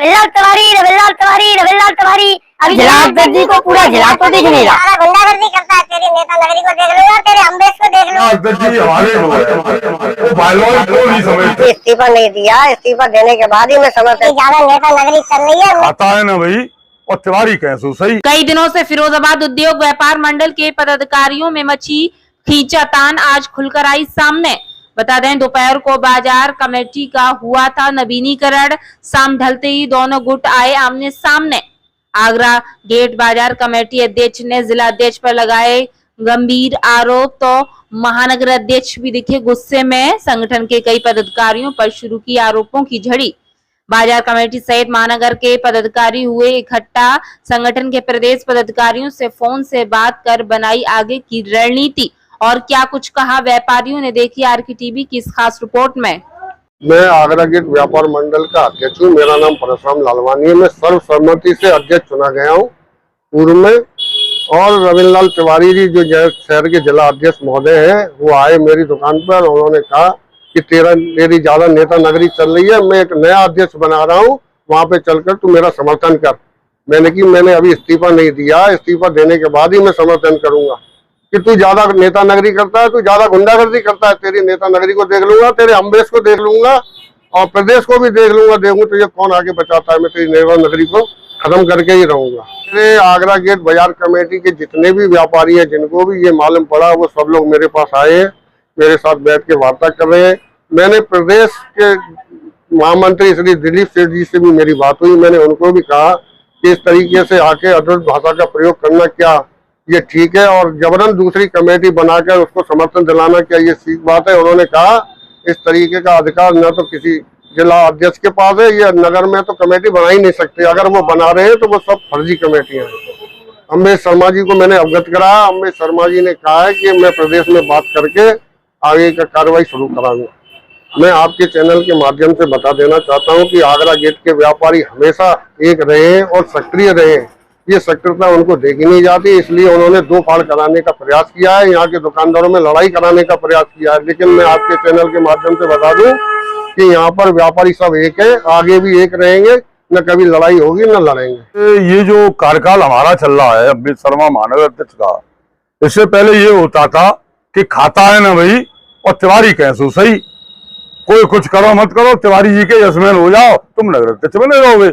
रविलाल तिवारी रविलाल तिवारी रविलाल तिवारी अभी जलालपुर जी को पूरा जिला तो दिख नहीं रहा। गुंडागर्दी करता है। तेरी नेता नगरी को देख लूंगा, तेरे अम्बेश को देख लूंगा। इस्तीफा नहीं दिया, इस्तीफा देने के बाद ही मैं समझता ज्यादा नेता नगरी चल रही है। आता है ना भाई, और तिवारी कैसे सही। कई दिनों से फिरोजाबाद उद्योग व्यापार मंडल के पदाधिकारियों में मची खींचातान आज खुलकर आई सामने। बता दें, दोपहर को बाजार कमेटी का हुआ था नवीनीकरण। शाम ढलते ही दोनों गुट आए आमने सामने। आगरा गेट बाजार कमेटी अध्यक्ष ने जिला अध्यक्ष पर लगाए गंभीर आरोप, तो महानगर अध्यक्ष भी दिखे गुस्से में। संगठन के कई पदाधिकारियों पर शुरू की आरोपों की झड़ी। बाजार कमेटी सहित महानगर के पदाधिकारी हुए इकट्ठा। संगठन के प्रदेश पदाधिकारियों से फोन से बात कर बनाई आगे की रणनीति। और क्या कुछ कहा व्यापारियों ने, देखी आरकेटीवी की इस खास रिपोर्ट में। मैं आगरा गेट व्यापार मंडल का अध्यक्ष हूँ। मेरा नाम परशुराम लालवानी है। मैं सर्वसम्मति से अध्यक्ष चुना गया हूँ पूर्व में। और रविलाल तिवारी जी जो शहर के जिला अध्यक्ष महोदय हैं, वो आए मेरी दुकान पर। उन्होंने कहा कि तेरी ज्यादा नेता नगरी चल रही है, मैं एक नया अध्यक्ष बना रहा हूँ, वहां पे चलकर तू मेरा समर्थन कर। मैंने अभी इस्तीफा नहीं दिया, इस्तीफा देने के बाद ही मैं समर्थन करूंगा। कि तू ज्यादा नेता नगरी करता है, तू ज्यादा गुंडागर्दी करता है, तेरी नेता नगरी को देख लूंगा, तेरे अम्बेश को देख लूंगा और प्रदेश को भी देख लूंगा। देखूं तुझे कौन आगे बचाता है। मैं तेरी नेता नगरी को खत्म करके ही रहूंगा। मेरे आगरा गेट बाजार कमेटी के जितने भी व्यापारी हैं, जिनको भी ये मालूम पड़ा, वो सब लोग मेरे पास आए हैं, मेरे साथ बैठ के वार्ता कर रहे हैं। मैंने प्रदेश के महामंत्री श्री दिलीप सेठ जी से भी मेरी बात हुई। मैंने उनको भी कहा कि इस तरीके से आके अद्भुत भाषा का प्रयोग करना क्या ये ठीक है, और जबरन दूसरी कमेटी बनाकर उसको समर्थन दिलाना क्या ये ठीक बात है। उन्होंने कहा इस तरीके का अधिकार न तो किसी जिला अध्यक्ष के पास है, ये नगर में तो कमेटी बना ही नहीं सकते। अगर वो बना रहे हैं तो वो सब फर्जी कमेटियां हैं। अम्बेश शर्मा जी को मैंने अवगत कराया। अम्बेश शर्मा जी ने कहा है कि मैं प्रदेश में बात करके आगे का कार्रवाई शुरू कराऊंगा। मैं आपके चैनल के माध्यम से बता देना चाहता हूं कि आगरा गेट के व्यापारी हमेशा एक रहे हैं और सक्रिय रहे हैं। ये सक्रियता उनको देखी नहीं जाती, इसलिए उन्होंने दो फाड़ कराने का प्रयास किया है, यहाँ के दुकानदारों में लड़ाई कराने का प्रयास किया है। लेकिन मैं आपके चैनल के माध्यम से बता दूं कि यहाँ पर व्यापारी सब एक है, आगे भी एक रहेंगे, न कभी लड़ाई होगी न लड़ेंगे। ये जो कार्यकाल हमारा चल रहा है अम्बेश शर्मा महानगर अध्यक्ष का, इससे पहले ये होता था कि खाता है ना भाई, और तिवारी कैसे सही। कोई कुछ करो मत करो, तिवारी जी के यजमान हो जाओ, तुम नगर अध्यक्ष बने रहोगे।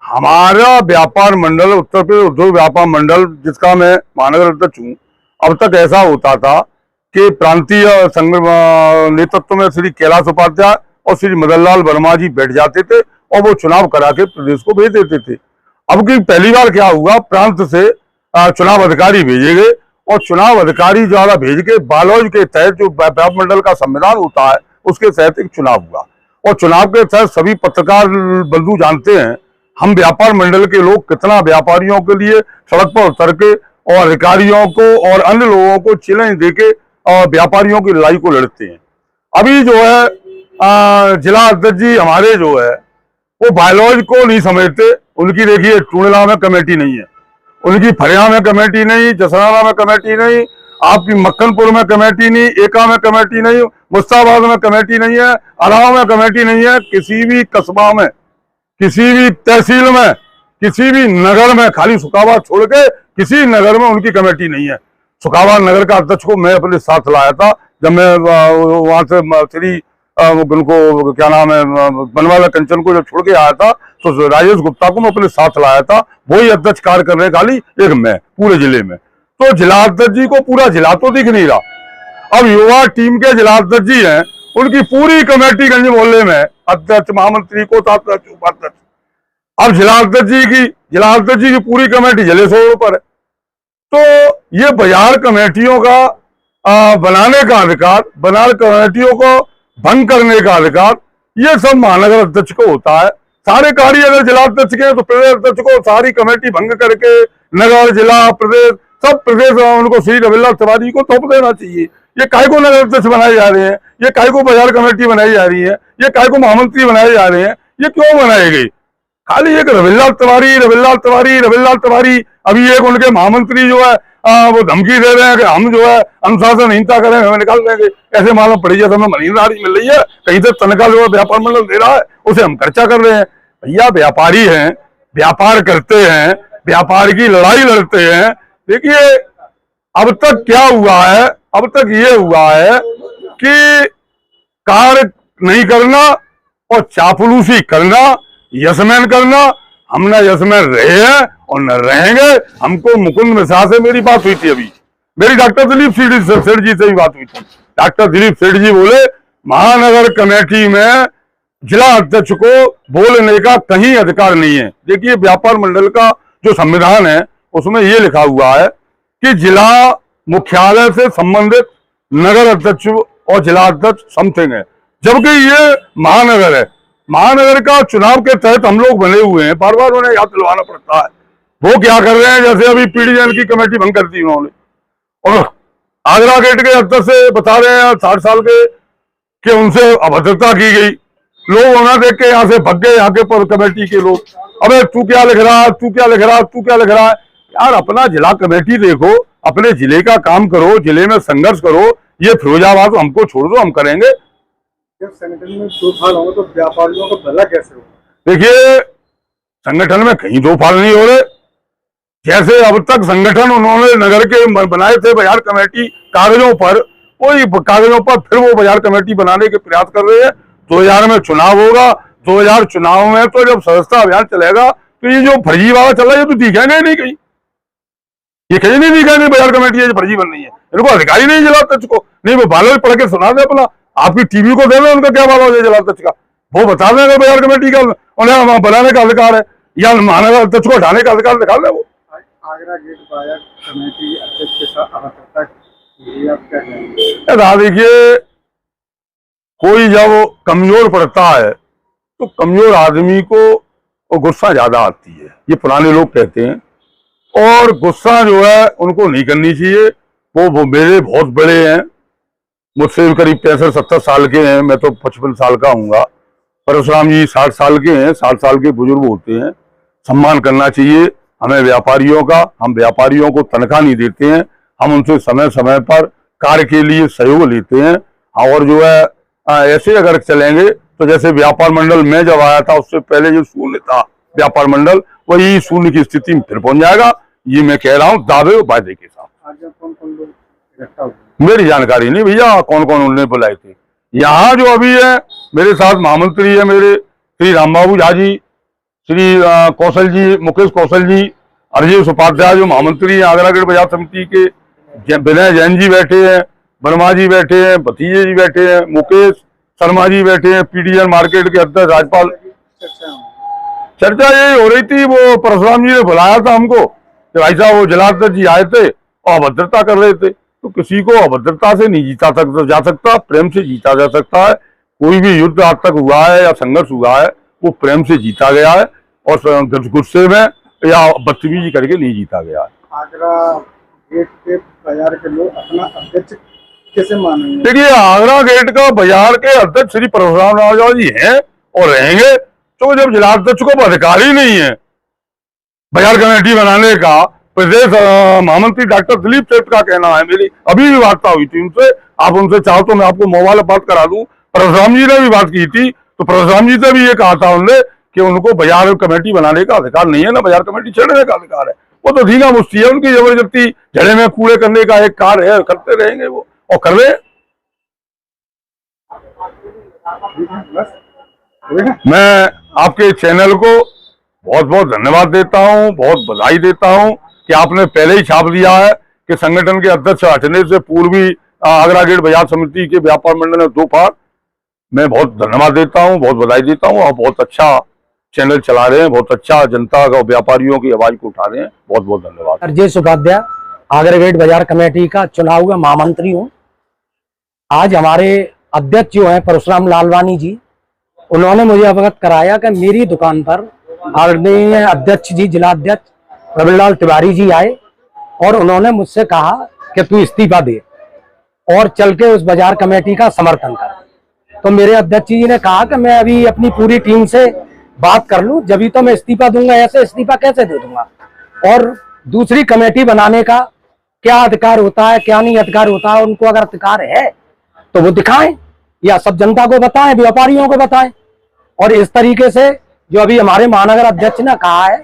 हमारा व्यापार मंडल, उत्तर प्रदेश उद्योग व्यापार मंडल, जिसका मैं महानगर अध्यक्ष हूँ, अब तक ऐसा होता था कि प्रांतीय संघ नेतृत्व में श्री कैलाश उपाध्याय और श्री मदन लाल वर्मा जी बैठ जाते थे और वो चुनाव करा के प्रदेश को भेज देते थे। अब की पहली बार क्या हुआ, प्रांत से चुनाव अधिकारी भेजे गए और चुनाव अधिकारी द्वारा भेज के बालौज के तहत जो व्यापार मंडल का संविधान होता है उसके तहत एक चुनाव हुआ। और चुनाव के तहत सभी पत्रकार बंधु जानते हैं हम व्यापार मंडल के लोग कितना व्यापारियों के लिए सड़क पर उतर के और अधिकारियों को और अन्य लोगों को चैलेंज देके और व्यापारियों की लड़ाई को लड़ते हैं। अभी जो है जिला अध्यक्ष जी हमारे जो है वो बायलॉज को नहीं समझते। उनकी देखिए टूणला में कमेटी नहीं है, उनकी फरिया में कमेटी नहीं, जसराना में कमेटी नहीं, आपकी मक्खनपुर में कमेटी नहीं, एका में कमेटी नहीं, मुस्ताबाद में कमेटी नहीं है, अलाव में कमेटी नहीं है। किसी भी कस्बा में, किसी भी तहसील में, किसी भी नगर में, खाली सुखाबाद छोड़ के किसी नगर में उनकी कमेटी नहीं है। सुखाबाद नगर का अध्यक्ष को मैं अपने साथ लाया था जब मैं वहां से श्री उनको क्या नाम है बनवाला कंचन को जब छोड़ के आया था, तो राजेश गुप्ता को मैं अपने साथ लाया था। वही अध्यक्ष कार्य कर रहे खाली एक मैं पूरे जिले में। तो जिला अध्यक्ष जी को पूरा जिला तो दिख नहीं रहा। अब युवा टीम के जिला अध्यक्ष जी हैं, उनकी पूरी कमेटी गंज मोहल्ले में अध्यक्ष, महामंत्री को अध्यक्ष, उपाध्यक्ष। अब जिला अध्यक्ष जी की पूरी कमेटी जलेश्वर पर है। तो ये बाजार कमेटियों का बनाने का अधिकार, बाजार कमेटियों को भंग करने का अधिकार, ये सब महानगर अध्यक्ष को होता है। सारे कार्य अगर जिला अध्यक्ष के तो प्रदेश अध्यक्ष को सारी कमेटी भंग करके नगर, जिला, प्रदेश, सब प्रदेश उनको श्री रविलाल तिवारी को थोप देना चाहिए। ये काय को नगर अध्यक्ष बनाए जा रहे हैं, ये काय को बाजार कमेटी बनाई जा रही है, ये काय को महामंत्री बनाए जा रहे हैं, ये क्यों बनाए गई? खाली एक रविलाल तिवारी, रविलाल तिवारी, रविलाल तिवारी। अभी एक उनके महामंत्री जो है वो धमकी दे रहे हैं कि हम जो है अनुशासनहीनता करें, हमें निकाल देंगे। ऐसे मालूम पड़ी जैसे हमें महीनदारी मिल रही है, कहीं से तनख्वाह जो है व्यापार मंडल दे रहा है उसे हम खर्चा कर रहे हैं। भैया व्यापारी हैं, व्यापार करते हैं, व्यापार की लड़ाई लड़ते हैं। देखिए अब तक क्या हुआ है, अब तक ये हुआ है कि कार्य नहीं करना और चापलूसी करना, यशमैन करना। हम न यशमैन रहे हैं और न रहेंगे। हमको मुकुंद मिश्रा से मेरी बात हुई थी, अभी मेरी डॉक्टर दिलीप सेठ जी से भी बात हुई थी। डॉक्टर दिलीप सेठ जी बोले महानगर कमेटी में जिला अध्यक्ष को बोलने का कहीं अधिकार नहीं है। देखिए व्यापार मंडल का जो संविधान है उसमें ये लिखा हुआ है कि जिला मुख्यालय से संबंधित नगर अध्यक्ष और जिला अध्यक्ष समथिंग है, जबकि ये महानगर है। महानगर का चुनाव के तहत हम लोग बने हुए हैं, बार बार उन्हें याद दिलवाना पड़ता है। वो क्या कर रहे हैं, जैसे अभी पीडीएन की कमेटी भंग कर दी उन्होंने, और आगरा गेट के अध्यक्ष से बता रहे हैं 60 साल के कि उनसे अभद्रता की गई। लोग उन्हें देख के यहाँ से भग गए, यहाँ के पर कमेटी के लोग। अबे तू क्या लिख रहा है, तू क्या लिख रहा है, तू क्या लिख रहा है। यार अपना जिला कमेटी देखो, अपने जिले का काम करो, जिले में संघर्ष करो। ये फिरोजाबाद हमको छोड़ दो, हम करेंगे। जब संगठन में दो फाल होंगे तो व्यापारियों को भला कैसे होगा? देखिए संगठन में कहीं दो फाल नहीं हो रहे। जैसे अब तक संगठन उन्होंने नगर के बनाए थे बाजार कमेटी कागजों पर, वही कागजों पर फिर वो बाजार कमेटी बनाने के प्रयास कर रहे हैं। 2000 में चुनाव होगा, 2000 चुनाव में तो जब सदस्यता अभियान चलेगा तो ये जो फर्जीवाड़ा चल रहा है ये तो दिखेगा ही नहीं कहीं। ये कहीं नहीं दिखेगा बाजार कमेटी है जो फर्जी बन रही है। इनको अधिकारी नहीं जिला अध्यक्ष को, नहीं वो बालो पढ़ के सुना दे अपना, आपकी टीवी को दे दे उनका क्या बाला हो जाए जिला अध्यक्ष का, वो बता देंगे बाजार कमेटी का उन्हें बनाने का अधिकार है या महानगर अध्यक्ष को हटाने का अधिकार दिखा दे। वो आगरा गेट बाजार कमेटी अध्यक्ष के साथ अभद्रता की आप क्या कहेंगे? देखिए कोई जब कमजोर पड़ता है तो कमजोर आदमी को गुस्सा ज्यादा आती है, ये पुराने लोग कहते हैं। और गुस्सा जो है उनको नहीं करनी चाहिए। वो मेरे बहुत बड़े हैं, मुझसे करीब 65-70 साल के हैं, मैं तो 55 साल का हूँगा। परशुराम जी 60 साल के हैं, 60 साल के बुजुर्ग होते हैं, सम्मान करना चाहिए हमें व्यापारियों का। हम व्यापारियों को तनख्वाह नहीं देते हैं, हम उनसे समय समय पर कार्य के लिए सहयोग लेते हैं। और जो है ऐसे अगर चलेंगे तो जैसे व्यापार मंडल में जब आया था उससे पहले जो शून्य था व्यापार मंडल, वही शून्य की स्थिति में फिर पहुंच जाएगा। ये मैं कह रहा हूँ दावे और वायदे के साथ। आज कौन कौन लोग इकट्ठा हुए? मेरी जानकारी नहीं भैया कौन कौन उन्होंने बुलाए थे। यहाँ जो अभी है मेरे साथ महामंत्री है मेरे श्री रामबाबू झा जी, श्री कौशल जी, मुकेश कौशल जी, अरजीत उपाध्याय जो महामंत्री है आगरा गेट बाजार समिति के, विनय जैन जी बैठे हैं, वर्मा जी बैठे हैं, भतीजे जी बैठे हैं, मुकेश शर्मा जी बैठे हैं, पीडीएन मार्केट के अध्यक्ष राजपाल। चर्चा यही हो रही थी, वो परशुराम जी ने बुलाया था हमको कि भाई साहब वो जिलाध्यक्ष जी आए थे और अभद्रता कर रहे थे। तो किसी को अभद्रता से नहीं जीता जा सकता, प्रेम से जीता जा सकता है। कोई भी युद्ध आज तक हुआ है या संघर्ष हुआ है वो प्रेम से जीता गया है और गुस्से में या बदतमीजी करके नहीं जीता गया है। आगरा गेट के बाजार के लोग अपना अध्यक्ष कैसे मानेंगे? देखिए आगरा गेट का बाजार के अध्यक्ष श्री परशुराम राव जी हैं और रहेंगे। तो जब जिलाध्यक्ष को अधिकार ही नहीं है बाजार कमेटी बनाने का, प्रदेश महामंत्री डॉक्टर दिलीप सेठ का कहना है, मेरी अभी भी वार्ता हुई थी उनसे, आप उनसे चाहो तो मैं आपको मोबाइल बात करा दूं। परशुराम जी ने भी बात की थी, तो परशुराम जी से भी ये कहा था उन्होंने कि उनको बाजार कमेटी बनाने का अधिकार नहीं है, ना बाजार कमेटी छेड़ने का अधिकार है। वो तो धींगा मुश्ती है उनकी, जबरदस्ती झड़े में कूड़े करने का एक कार्य है, करते रहेंगे वो और कर रहे हैं। मैं आपके चैनल को बहुत बहुत धन्यवाद देता हूं, बहुत बधाई देता हूं कि आपने पहले ही छाप दिया है कि संगठन के अध्यक्ष हटने से पूर्व ही आगरा गेट बाजार समिति के व्यापार मंडल में 2 फाड़। मैं बहुत धन्यवाद देता हूं, बहुत बधाई देता हूं। आप बहुत अच्छा चैनल चला रहे हैं, बहुत अच्छा जनता का व्यापारियों की आवाज को उठा रहे हैं, बहुत बहुत धन्यवाद। अरजीत उपाध्याय आगरा गेट बाजार कमेटी का चुनाव हुआ महामंत्री हूँ। आज हमारे अध्यक्ष जो है परशुराम लालवानी जी, उन्होंने मुझे अवगत कराया कि मेरी दुकान पर आदरणीय अध्यक्ष जी जिला अध्यक्ष रविलाल तिवारी जी आए और उन्होंने मुझसे कहा कि तू इस्तीफा दे और चल के उस बाजार कमेटी का समर्थन कर। तो मेरे अध्यक्ष जी ने कहा कि मैं अभी अपनी पूरी टीम से बात कर लूं, जब तो मैं इस्तीफा दूंगा, ऐसे इस्तीफा कैसे दे दूंगा। और दूसरी कमेटी बनाने का क्या अधिकार होता है, क्या नहीं अधिकार होता है, उनको अगर अधिकार है तो वो दिखाएं या सब जनता को बताएं, व्यापारियों को बताएं। और इस तरीके से जो अभी हमारे महानगर अध्यक्ष ने कहा है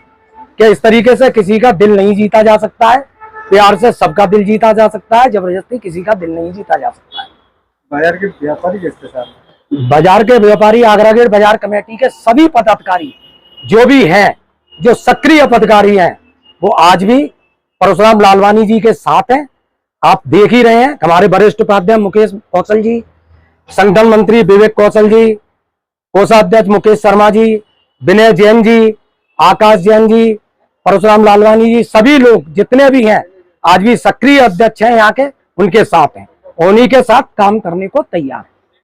कि इस तरीके से किसी का दिल नहीं जीता जा सकता है, प्यार से सबका दिल जीता जा सकता है, जबरदस्ती किसी का दिल नहीं जीता जा सकता है। बाजार के व्यापारी किसके साथ? बाजार के व्यापारी, आगरा गेट बाजार कमेटी के सभी पदाधिकारी जो भी हैं, जो सक्रिय पदाधिकारी हैं, वो आज भी परशुराम लालवानी जी के साथ हैं। आप देख ही रहे हैं, हमारे वरिष्ठ उपाध्यक्ष मुकेश कौशल जी, संगठन मंत्री विवेक कौशल जी, कोषाध्यक्ष मुकेश शर्मा जी, विनय जैन जी, आकाश जैन जी, परशुराम लालवानी जी, सभी लोग जितने भी हैं आज भी सक्रिय अध्यक्ष हैं यहाँ के, उन्हीं के साथ काम करने को तैयार है।